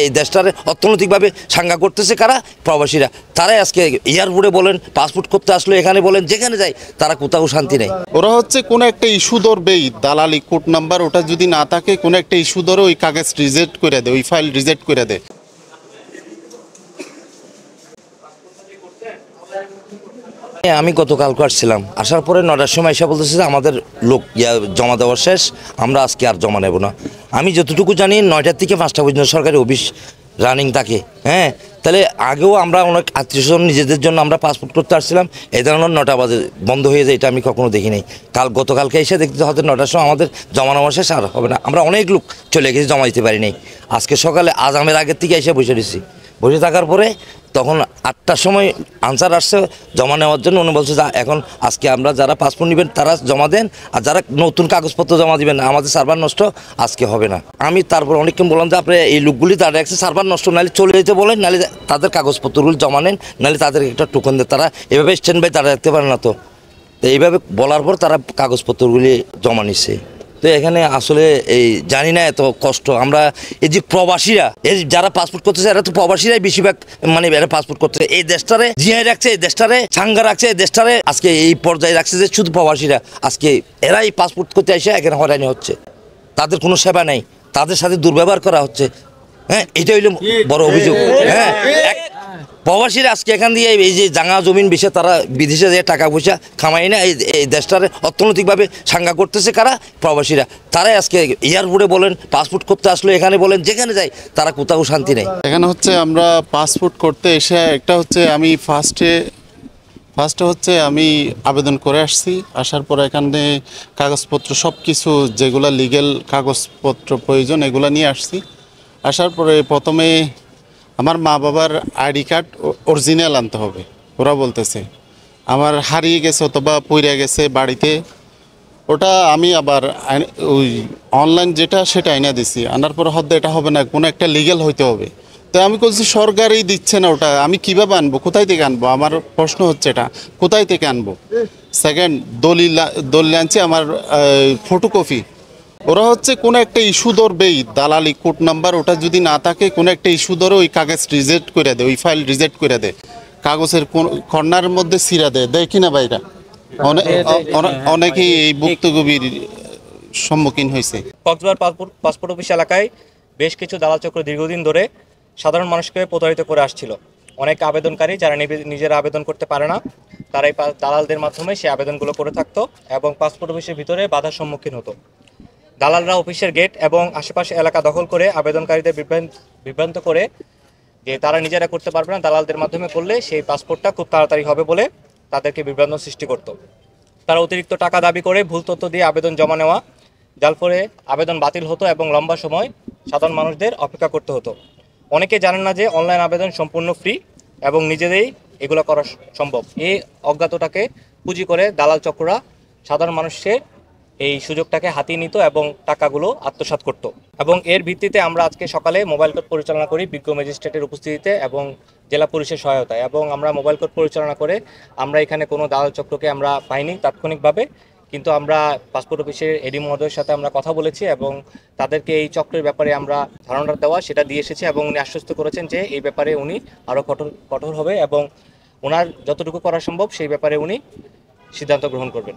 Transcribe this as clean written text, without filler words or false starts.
এই দেশটার অর্থনৈতিকভাবে সাঙ্গা করতেছে কারা? প্রবাসীরা। তারাই আজকে এয়ারপোর্টে বলেন, পাসপোর্ট করতে আসলে এখানে বলেন, যেখানে যায় তারা কোথাও শান্তি নেই। ওরা হচ্ছে কোনো একটা ইস্যু ধরবেই, দালালি কোড নাম্বার ওটা যদি না থাকে কোনো একটা ইস্যু ধরে ওই কাগজ রিজেক্ট করে দেয়, ওই ফাইল রিজেক্ট করে দেয়। আমি গতকালকে আসছিলাম, আসার পরে 9টার সময় এসে বলতেছে যে আমাদের লোক জমা দেওয়ার শেষ, আমরা আজকে আর জমা নেব না। আমি যতটুকু জানি 9টার থেকে 5টা পর্যন্ত সরকারি অফিস রানিং থাকে। হ্যাঁ, তাহলে আগেও আমরা অনেক আত্মীয়স্বজন নিজেদের জন্য আমরা পাসপোর্ট করতে আসছিলাম, এই ধরনের 9টা বাজে বন্ধ হয়ে যায়, এটা আমি কখনো দেখি নাই। গতকালকে এসে দেখতে হয়তো 9টার সময় আমাদের জমা নেওয়ার শেষ, আর হবে না। আমরা অনেক লোক চলে গেছি, জমা দিতে পারি নাই। আজকে সকালে আজামের আগের থেকে এসে বসে রয়েছি, বসে থাকার পরে তখন 8টার সময় আনসার আসছে জমা নেওয়ার জন্য। উনি বলছে যে এখন আজকে আমরা যারা পাসপোর্ট নেবেন তারা জমা দেন, আর যারা নতুন কাগজপত্র জমা দিবেন না, আমাদের সার্ভার নষ্ট আজকে হবে না। আমি তারপর অনেকক্ষণ বললাম যে আপনি এই লোকগুলি তারা রাখছে, সার্ভার নষ্ট নাহলে চলে যেতে বলেন, নাহলে তাদের কাগজপত্রগুলি জমা নেন, নাহলে তাদের একটা টোকন দেয়। তারা এভাবে স্ট্যান্ড বাই তারা রাখতে পারে না। তো এইভাবে বলার পর তারা কাগজপত্রগুলি জমা নিচ্ছে। তো এখানে আসলে এই জানি না এত কষ্ট। আমরা এই যে প্রবাসীরা, এই যারা পাসপোর্ট করতেছে এরা তো প্রবাসীরাই বেশিরভাগ, মানে এরা পাসপোর্ট করতেছে। এই দেশটারে জিয়াই রাখছে, এই দেশটারে সাঙ্গা রাখছে, এই দেশটারে আজকে এই পর্যায়ে রাখছে যে শুধু প্রবাসীরা আজকে এরাই পাসপোর্ট করতে এসে এখানে হয়রানি হচ্ছে। তাদের কোনো সেবা নেই, তাদের সাথে দুর্ব্যবহার করা হচ্ছে। হ্যাঁ, এটা হইল বড় অভিযোগ। হ্যাঁ, প্রবাসীরা আজকে এখান দিয়ে এই যে জাঙ্গা জমিন বেশি তারা বিদেশে যে টাকা পয়সা কামাই না, এই দেশটার অর্থনৈতিকভাবে সাঙ্গা করতেছে কারা? প্রবাসীরা। তারাই আজকে এয়ারপোর্টে বলেন, পাসপোর্ট করতে আসলে এখানে বলেন, যেখানে যায় তারা কোথাও শান্তি নেই। এখানে হচ্ছে আমরা পাসপোর্ট করতে এসে একটা হচ্ছে আমি ফার্স্টে হচ্ছে আমি আবেদন করে আসছি। আসার পরে এখানে কাগজপত্র সব কিছু যেগুলো লিগেল কাগজপত্র প্রয়োজন এগুলো নিয়ে আসছি। আসার পরে প্রথমে আমার মা বাবার আইডি কার্ড অরিজিনাল আনতে হবে। ওরা বলতেছে আমার হারিয়ে গেছে অথবা পইরা গেছে বাড়িতে, ওটা আমি আবার ওই অনলাইন যেটা সেটা আইনা দিছি। আনার পরে হয়তো এটা হবে না, কোনো একটা লিগেল হইতে হবে। তো আমি বলছি সরকারই দিচ্ছে না, ওটা আমি কীভাবে আনবো, কোথায় থেকে আনবো? আমার প্রশ্ন হচ্ছে এটা কোথায় থেকে আনবো। সেকেন্ড, দলিল আনছি আমার ফটোকপি। ওরা হচ্ছে কোনো একটা ইস্যু ধরবেই, দালালি কোড নাম্বার ওটা যদি না থাকে কোনো একটা ইস্যু ধরে ওই কাগজ রিজেক্ট করে দেয়, ওই ফাইল রিজেক্ট করে দেয়, কাগজের কর্নারের মধ্যে ছিঁড়া দেয় কিনা বাইরা। অনেকেই এই ভুক্তভোগীর সম্মুখীন হয়েছে। কক্সবাজার পাসপোর্ট অফিস এলাকায় বেশ কিছু দালাল চক্র দীর্ঘদিন ধরে সাধারণ মানুষকে প্রতারিত করে আসছিল। অনেক আবেদনকারী যারা নিজেরা আবেদন করতে পারে না, তারা এই দালালদের মাধ্যমে সেই আবেদনগুলো করে থাকতো এবং পাসপোর্ট অফিসের ভিতরে বাধার সম্মুখীন হতো। দালালরা অফিসের গেট এবং আশেপাশে এলাকা দখল করে আবেদনকারীদের বিভ্রান্ত করে যে তারা নিজেরা করতে পারবে না, দালালদের মাধ্যমে করলে সেই পাসপোর্টটা খুব তাড়াতাড়ি হবে বলে তাদেরকে বিভ্রান্ত সৃষ্টি করত। তারা অতিরিক্ত টাকা দাবি করে ভুল তথ্য দিয়ে আবেদন জমা নেওয়া, যার ফলে আবেদন বাতিল হতো এবং লম্বা সময় সাধারণ মানুষদের অপেক্ষা করতে হতো। অনেকে জানেন না যে অনলাইন আবেদন সম্পূর্ণ ফ্রি এবং নিজেদেরই এগুলো করা সম্ভব। এই অজ্ঞাতটাকে পুঁজি করে দালাল চক্ররা সাধারণ মানুষের এই সুযোগটাকে হাতিয়ে নিত এবং টাকাগুলো আত্মসাৎ করত। এবং এর ভিত্তিতে আমরা আজকে সকালে মোবাইল কোর্ট পরিচালনা করি বিজ্ঞ ম্যাজিস্ট্রেটের উপস্থিতিতে এবং জেলা পুলিশের সহায়তায়। এবং আমরা মোবাইল কোর্ট পরিচালনা করে আমরা এখানে কোনো দালাল চক্রকে আমরা পাইনি তাৎক্ষণিকভাবে, কিন্তু আমরা পাসপোর্ট অফিসের এডি মহোদয়ের সাথে আমরা কথা বলেছি এবং তাদেরকে এই চক্রের ব্যাপারে আমরা ধারণা দেওয়া সেটা দিয়ে এসেছি এবং উনি আশ্বস্ত করেছেন যে এই ব্যাপারে উনি আরও কঠোর হবে এবং ওনার যতটুকু করা সম্ভব সেই ব্যাপারে উনি সিদ্ধান্ত গ্রহণ করবেন।